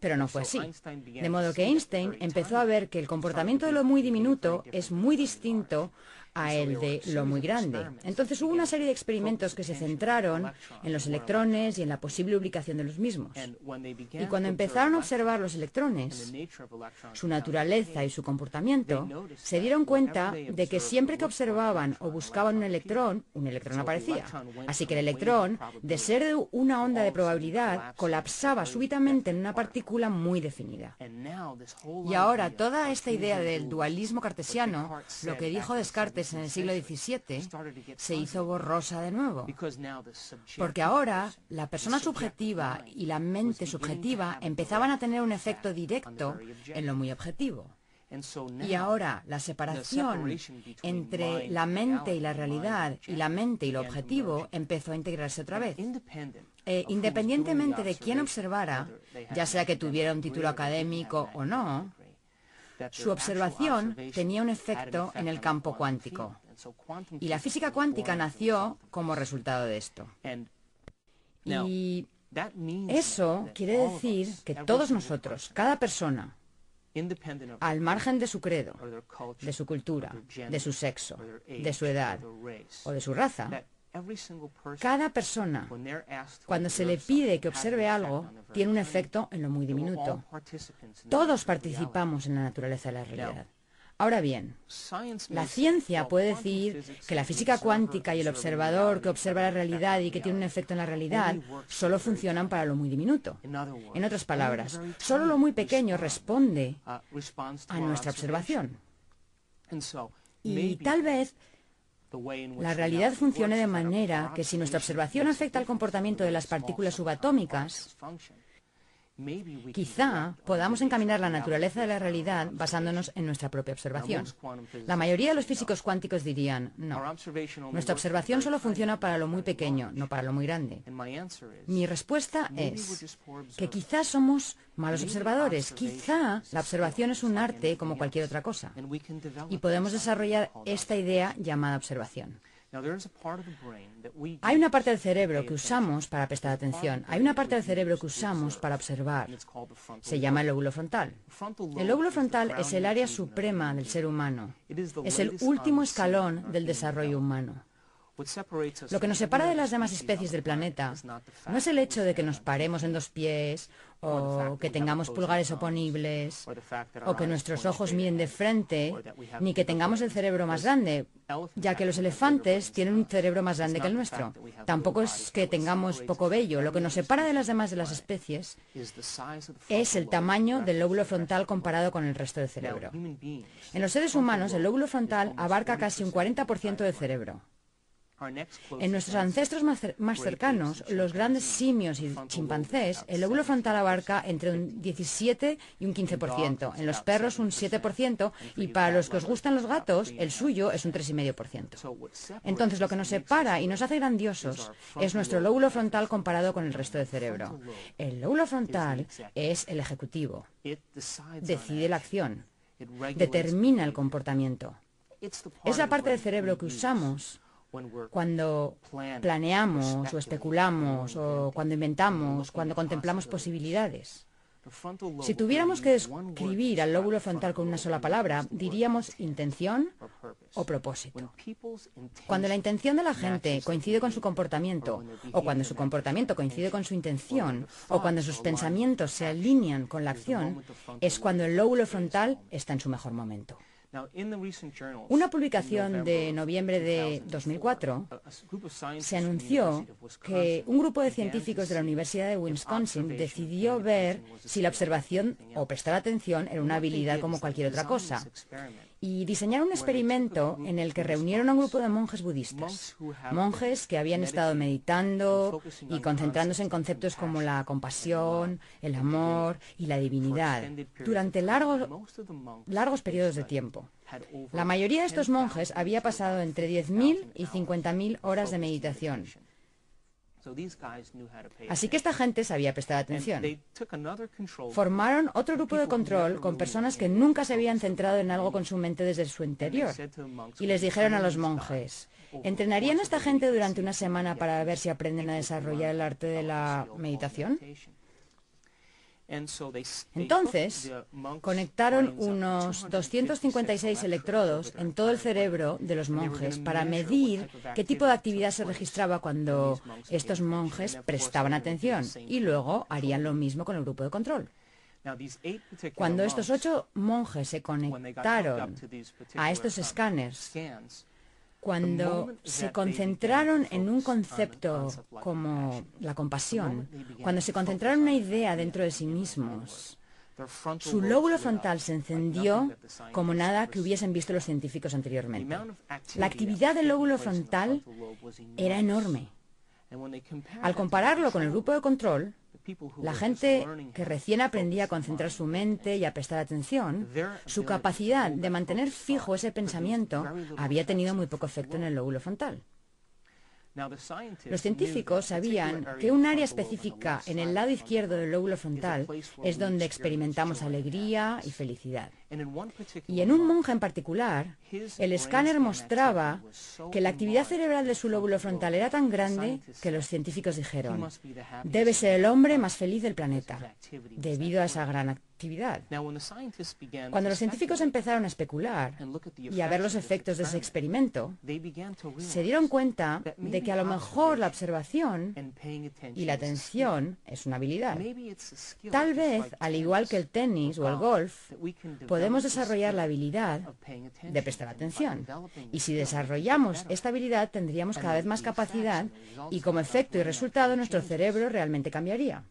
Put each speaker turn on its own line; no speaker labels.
Pero no fue así. De modo que Einstein empezó a ver que el comportamiento de lo muy diminuto es muy distinto a el de lo muy grande. Entonces hubo una serie de experimentos que se centraron en los electrones y en la posible ubicación de los mismos. Y cuando empezaron a observar los electrones, su naturaleza y su comportamiento, se dieron cuenta de que siempre que observaban o buscaban un electrón aparecía. Así que el electrón, de ser de una onda de probabilidad, colapsaba súbitamente en una partícula muy definida. Y ahora toda esta idea del dualismo cartesiano, lo que dijo Descartes en el siglo XVII, se hizo borrosa de nuevo. Porque ahora la persona subjetiva y la mente subjetiva empezaban a tener un efecto directo en lo muy objetivo. Y ahora la separación entre la mente y la realidad y la mente y lo objetivo empezó a integrarse otra vez. Independientemente de quién observara, ya sea que tuviera un título académico o no, su observación tenía un efecto en el campo cuántico. Y la física cuántica nació como resultado de esto. Y eso quiere decir que todos nosotros, cada persona, al margen de su credo, de su cultura, de su sexo, de su edad o de su raza, cada persona, cuando se le pide que observe algo, tiene un efecto en lo muy diminuto. Todos participamos en la naturaleza de la realidad. Ahora bien, la ciencia puede decir que la física cuántica y el observador que observa la realidad y que tiene un efecto en la realidad solo funcionan para lo muy diminuto. En otras palabras, solo lo muy pequeño responde a nuestra observación. Y tal vez la realidad funcione de manera que si nuestra observación afecta al comportamiento de las partículas subatómicas, quizá podamos encaminar la naturaleza de la realidad basándonos en nuestra propia observación. La mayoría de los físicos cuánticos dirían, no, nuestra observación solo funciona para lo muy pequeño, no para lo muy grande. Mi respuesta es que quizá somos malos observadores, quizá la observación es un arte como cualquier otra cosa, y podemos desarrollar esta idea llamada observación. Hay una parte del cerebro que usamos para prestar atención. Hay una parte del cerebro que usamos para observar. Se llama el lóbulo frontal. El lóbulo frontal es el área suprema del ser humano. Es el último escalón del desarrollo humano. Lo que nos separa de las demás especies del planeta no es el hecho de que nos paremos en dos pies, o que tengamos pulgares oponibles, o que nuestros ojos miren de frente, ni que tengamos el cerebro más grande, ya que los elefantes tienen un cerebro más grande que el nuestro. Tampoco es que tengamos poco vello. Lo que nos separa de las demás de las especies es el tamaño del lóbulo frontal comparado con el resto del cerebro. En los seres humanos, el lóbulo frontal abarca casi un 40% del cerebro. En nuestros ancestros más cercanos, los grandes simios y chimpancés, el lóbulo frontal abarca entre un 17 y un 15%, en los perros un 7% y para los que os gustan los gatos, el suyo es un 3,5%. Entonces, lo que nos separa y nos hace grandiosos es nuestro lóbulo frontal comparado con el resto del cerebro. El lóbulo frontal es el ejecutivo, decide la acción, determina el comportamiento. Es la parte del cerebro que usamos cuando planeamos o especulamos o cuando inventamos, cuando contemplamos posibilidades. Si tuviéramos que describir al lóbulo frontal con una sola palabra, diríamos intención o propósito. Cuando la intención de la gente coincide con su comportamiento, o cuando su comportamiento coincide con su intención, o cuando sus pensamientos se alinean con la acción, es cuando el lóbulo frontal está en su mejor momento. Una publicación de noviembre de 2004 se anunció que un grupo de científicos de la Universidad de Wisconsin decidió ver si la observación o prestar atención era una habilidad como cualquier otra cosa. Y diseñaron un experimento en el que reunieron a un grupo de monjes budistas, monjes que habían estado meditando y concentrándose en conceptos como la compasión, el amor y la divinidad durante largos periodos de tiempo. La mayoría de estos monjes había pasado entre 10.000 y 50.000 horas de meditación. Así que esta gente sabía prestar atención. Formaron otro grupo de control con personas que nunca se habían centrado en algo con su mente desde su interior. Y les dijeron a los monjes, ¿entrenarían a esta gente durante una semana para ver si aprenden a desarrollar el arte de la meditación? Entonces, conectaron unos 256 electrodos en todo el cerebro de los monjes para medir qué tipo de actividad se registraba cuando estos monjes prestaban atención, y luego harían lo mismo con el grupo de control. Cuando estos 8 monjes se conectaron a estos escáneres, cuando se concentraron en un concepto como la compasión, cuando se concentraron en una idea dentro de sí mismos, su lóbulo frontal se encendió como nada que hubiesen visto los científicos anteriormente. La actividad del lóbulo frontal era enorme. Al compararlo con el grupo de control, la gente que recién aprendía a concentrar su mente y a prestar atención, su capacidad de mantener fijo ese pensamiento había tenido muy poco efecto en el lóbulo frontal. Los científicos sabían que un área específica en el lado izquierdo del lóbulo frontal es donde experimentamos alegría y felicidad. Y en un monje en particular, el escáner mostraba que la actividad cerebral de su lóbulo frontal era tan grande que los científicos dijeron: debe ser el hombre más feliz del planeta, debido a esa gran actividad. Cuando los científicos empezaron a especular y a ver los efectos de ese experimento, se dieron cuenta de que a lo mejor la observación y la atención es una habilidad. Tal vez, al igual que el tenis o el golf, podemos desarrollar la habilidad de prestar atención. Y si desarrollamos esta habilidad, tendríamos cada vez más capacidad y como efecto y resultado nuestro cerebro realmente cambiaría.